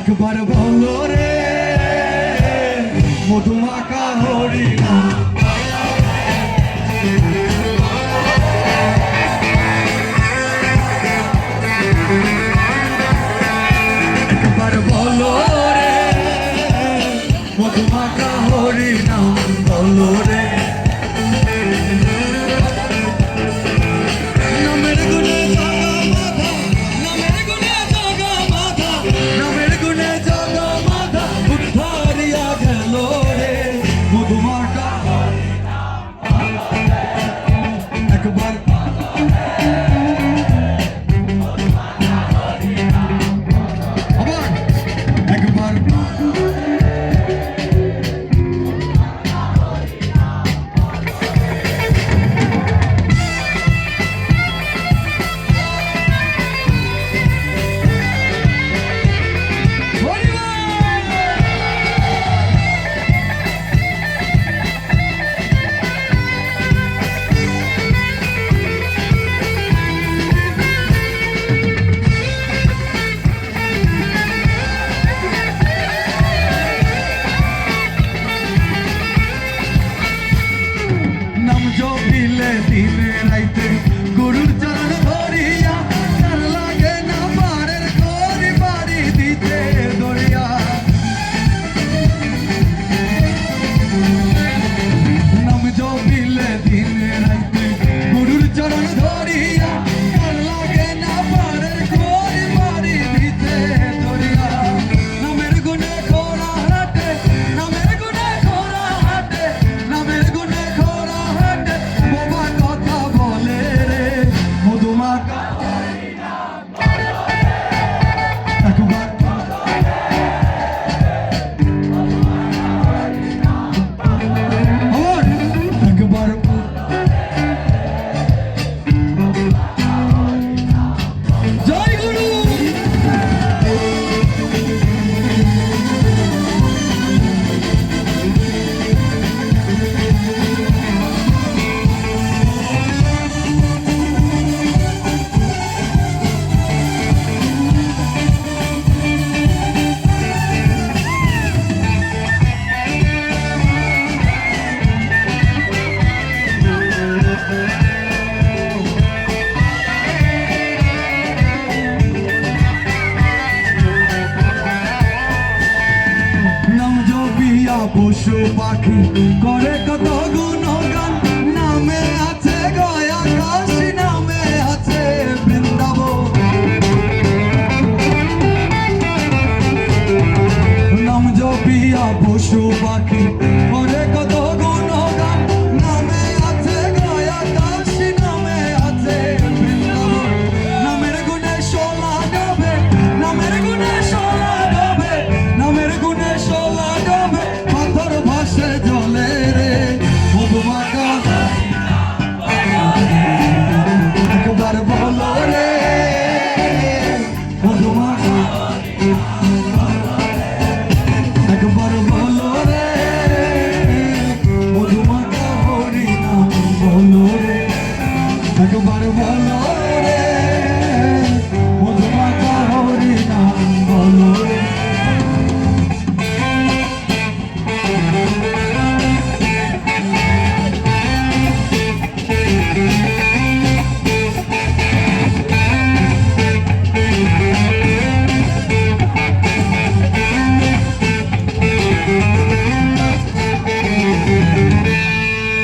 একবার বলো রে মধুমাখা হরিনাম একবার বলো রে মধুমাখা হরিনাম বলো রে নামের গুণে জাগা মাথা উদ্ধারিয়া গেল রে মধুমাখা একবার একবার দিনে রাইতে গরুর চরণ ধরিয়া তার লাগে না পারের করি বাড়ি দিতে দরিয়া নাম জপিলে দিনে রাইতে গরুর চরণ ধরিয়া তার লাগে না পারের করি বাড়ি দিতে দরিয়া নামের গুণে খোরা হাটে নামের গুণে খোরা হাটে নামের গুণে খোরা হাটে পশু পাখি করে কত গুণগান নামে আছে গয়া কাশী নামে আছে বৃন্দাবন নাম জপিয়া পশু পাখি করে কত গুণগান নামে আছে গয়া কাশী নামে আছে বৃন্দাবন নামের গুণে শোলা ডোবে নামের গুণে শোলা ডোবে নামের গুণে শোলা ডোবে ভাসে জলে রে মধুমাখা একবার বলো রে মধুমাখা একবার বলো রে মধুমাখা হরিনাম বলো রে একবার বলো